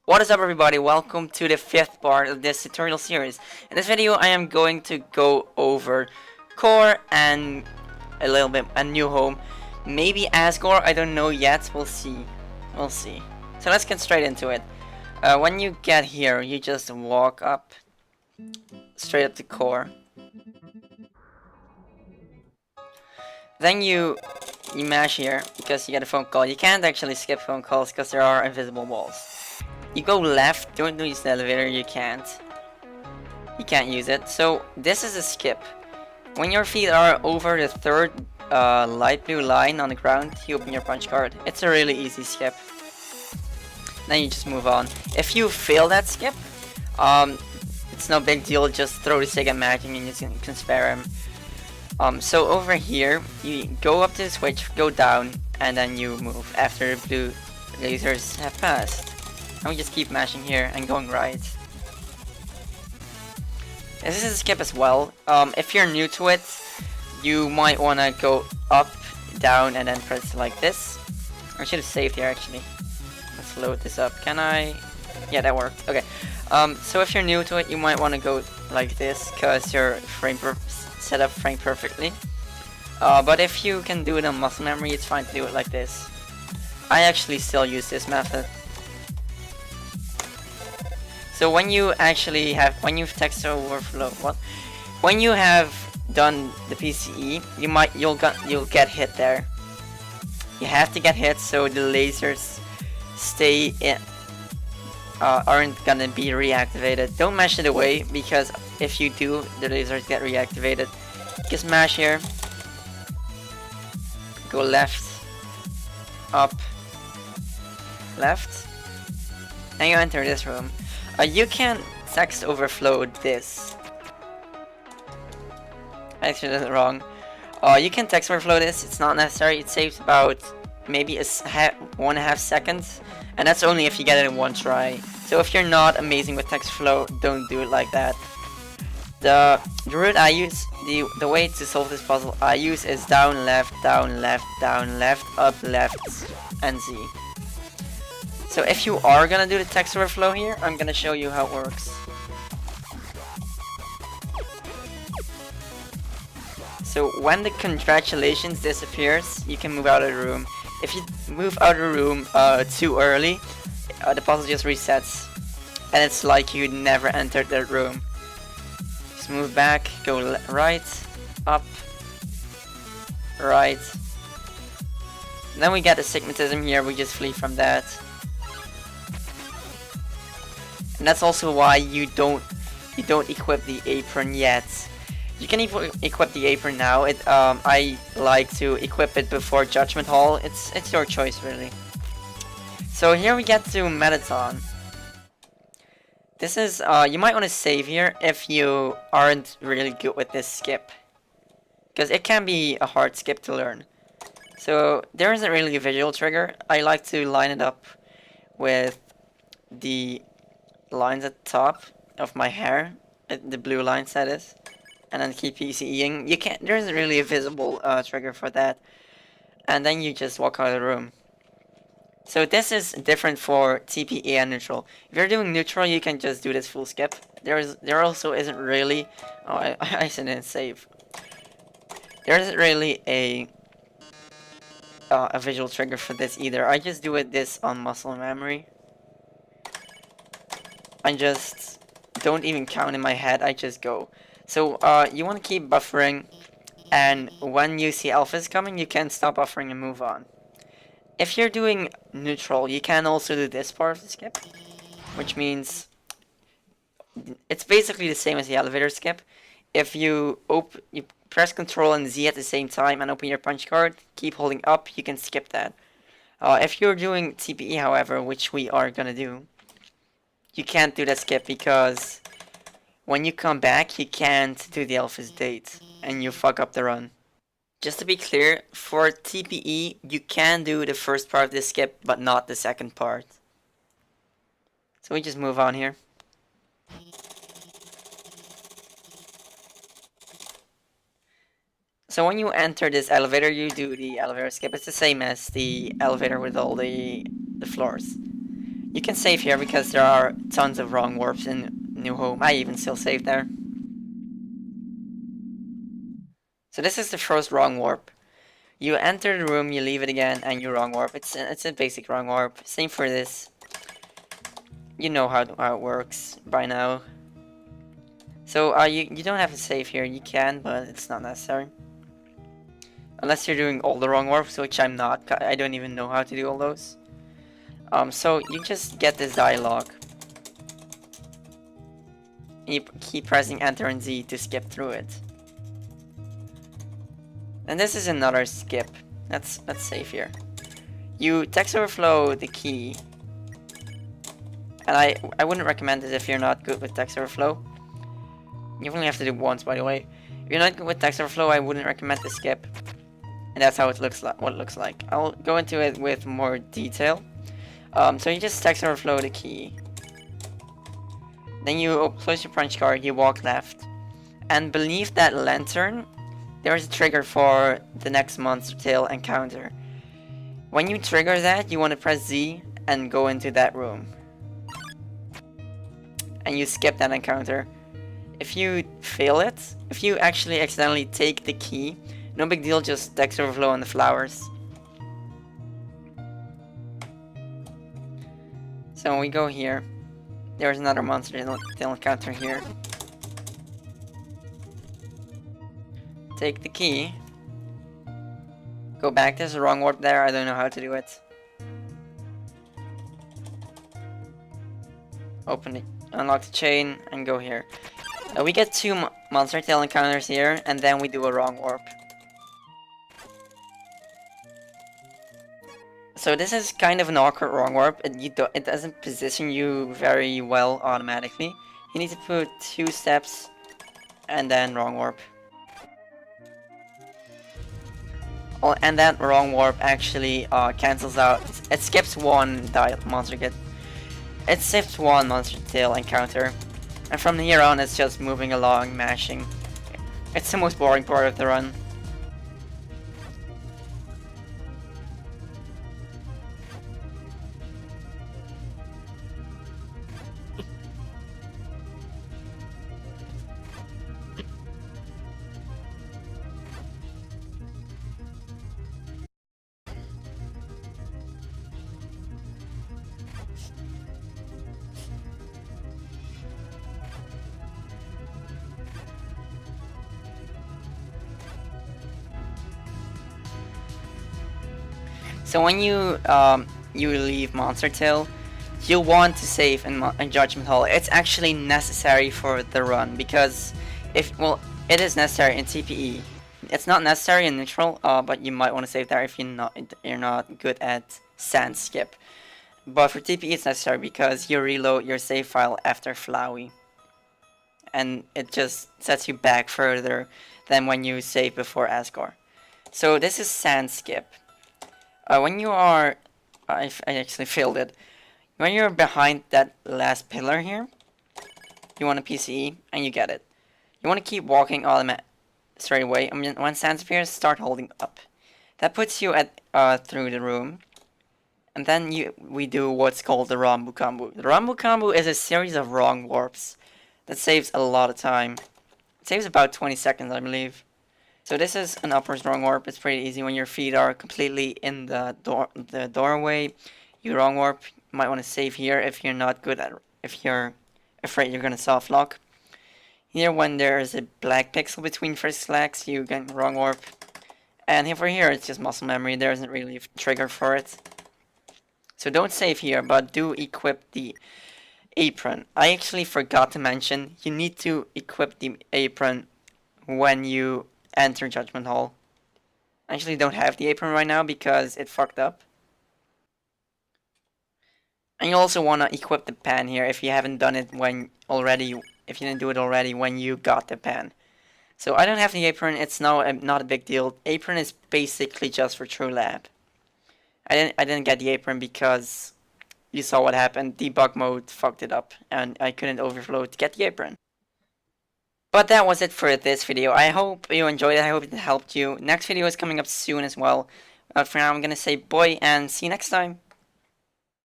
What is up, everybody? Welcome to the fifth part of this tutorial series. In this video I am going to go over Core and a little bit a new home. Maybe Asgore, I don't know yet, we'll see. So let's get straight into it. When you get here, you just walk up, straight up to Core. Then you mash here, because you get a phone call. You can't actually skip phone calls because there are invisible walls. You go left, don't use the elevator, you can't use it. So this is a skip. When your feet are over the third light blue line on the ground, you open your punch card. It's a really easy skip. Then you just move on. If you fail that skip, it's no big deal, just throw the second Madjick and you can spare him. So over here, you go up to the switch, go down, and then you move after the blue lasers have passed. And we just keep mashing here and going right. This is a skip as well. If you're new to it, you might want to go up, down, and then press like this. I should have saved here actually. Let's load this up. Can I? Yeah, that worked. Okay. So if you're new to it, you might want to go like this because your set up frame perfectly. But if you can do it on muscle memory, it's fine to do it like this. I actually still use this method. So when you actually have, when you've Text Overflow, when you have done the PCE, you'll get hit there. You have to get hit so the lasers stay in, aren't gonna be reactivated. Don't mash it away because if you do, the lasers get reactivated. Just mash here. Go left, up, left, and you enter this room. You can Text Overflow this. Actually, that's wrong. You can Text Overflow this. It's not necessary. It saves about maybe 1.5 seconds, and that's only if you get it in one try. So if you're not amazing with Text Flow, don't do it like that. The route I use, the way to solve this puzzle I use is down, left, down, left, down, left, up, left, and Z. So if you are gonna do the Text Overflow here, I'm gonna show you how it works. So when the congratulations disappears, you can move out of the room. If you move out of the room too early, the puzzle just resets. And it's like you never entered the room. Just move back, go right, up, right. And then we get the Sigmatism here, we just flee from that. And that's also why you don't equip the apron yet. You can equip the apron now. I like to equip it before Judgment Hall. It's your choice really. So here we get to Mettaton. This is you might want to save here if you aren't really good with this skip, because it can be a hard skip to learn. So there isn't really a visual trigger. I like to line it up with the lines at the top of my hair, the blue lines that is, and then keep PCEing. You can't. There isn't really a visible trigger for that, and then you just walk out of the room. So this is different for TPE and neutral. If you're doing neutral, you can just do this full skip. There also isn't really. Oh, I didn't save. There isn't really a visual trigger for this either. I just do this on muscle memory. I just don't even count in my head, I just go. So you want to keep buffering, and when you see Alphys coming, you can stop buffering and move on. If you're doing neutral, you can also do this part of the skip, which means it's basically the same as the elevator skip. If you press Ctrl and Z at the same time and open your punch card, keep holding up, you can skip that. If you're doing TPE, however, which we are gonna do, you can't do that skip because when you come back, you can't do the Alphys date and you fuck up the run. Just to be clear, for TPE, you can do the first part of this skip, but not the second part. So we just move on here. So when you enter this elevator, you do the elevator skip. It's the same as the elevator with all the floors. You can save here because there are tons of wrong warps in New Home. I even still save there. So this is the first wrong warp. You enter the room, you leave it again, and you wrong warp. It's a basic wrong warp. Same for this. You know how it works by now. So you don't have to save here. You can, but it's not necessary. Unless you're doing all the wrong warps, which I'm not. I don't even know how to do all those. So you just get this dialogue. You keep pressing Enter and Z to skip through it. And this is another skip. Let's save here. You text overflow the key. And I wouldn't recommend it if you're not good with text overflow. You only have to do it once, by the way. If you're not good with text overflow, I wouldn't recommend the skip. And that's how it looks like. What it looks like. I'll go into it with more detail. So you just text overflow the key. Then you close your punch card. You walk left, and beneath that lantern, there's a trigger for the next Monstertale encounter. When you trigger that, you want to press Z and go into that room. And you skip that encounter. If you fail it, if you actually accidentally take the key, no big deal, just text overflow on the flowers. So when we go here, there's another Monstertale encounter here. Take the key. Go back, there's a wrong warp there, I don't know how to do it. Open it, unlock the chain, and go here. We get two Monstertale encounters here, and then we do a wrong warp. So this is kind of an awkward wrong warp. It doesn't position you very well automatically. You need to put 2 steps, and then wrong warp. Oh, and that wrong warp actually cancels out. It skips one monster kit. It skips one Monstertale encounter, and from here on it's just moving along, mashing. It's the most boring part of the run. So when you leave Monstertale, you'll want to save in Judgment Hall. It's actually necessary for the run because it is necessary in TPE. It's not necessary in neutral, but you might want to save there if you're not good at sand skip. But for TPE it's necessary because you reload your save file after Flowey, and it just sets you back further than when you save before Asgore. So this is sand skip. When you are, I actually failed it. When you're behind that last pillar here, you want a PCE and you get it. You want to keep walking straight away. I mean, when sand appears, start holding up. That puts you at through the room, and then we do what's called the Rhombu Kombu. The Rhombu Kombu is a series of wrong warps that saves a lot of time. It saves about 20 seconds, I believe. So this is an upwards wrong warp. It's pretty easy when your feet are completely in the doorway. You wrong warp. You might want to save here if you're not good at. If you're afraid you're gonna soft lock. Here, when there's a black pixel between first legs, you get wrong warp. And over here, it's just muscle memory. There isn't really a trigger for it. So don't save here, but do equip the apron. I actually forgot to mention you need to equip the apron when you enter Judgment Hall. I actually don't have the apron right now because it fucked up. And you also want to equip the pan here if you haven't done it if you didn't do it already when you got the pan. So I don't have the apron, it's now not a big deal. Apron is basically just for True Lab. I didn't get the apron because you saw what happened. Debug mode fucked it up and I couldn't overflow to get the apron. But that was it for this video. I hope you enjoyed it. I hope it helped you. Next video is coming up soon as well. But for now, I'm gonna say bye and see you next time.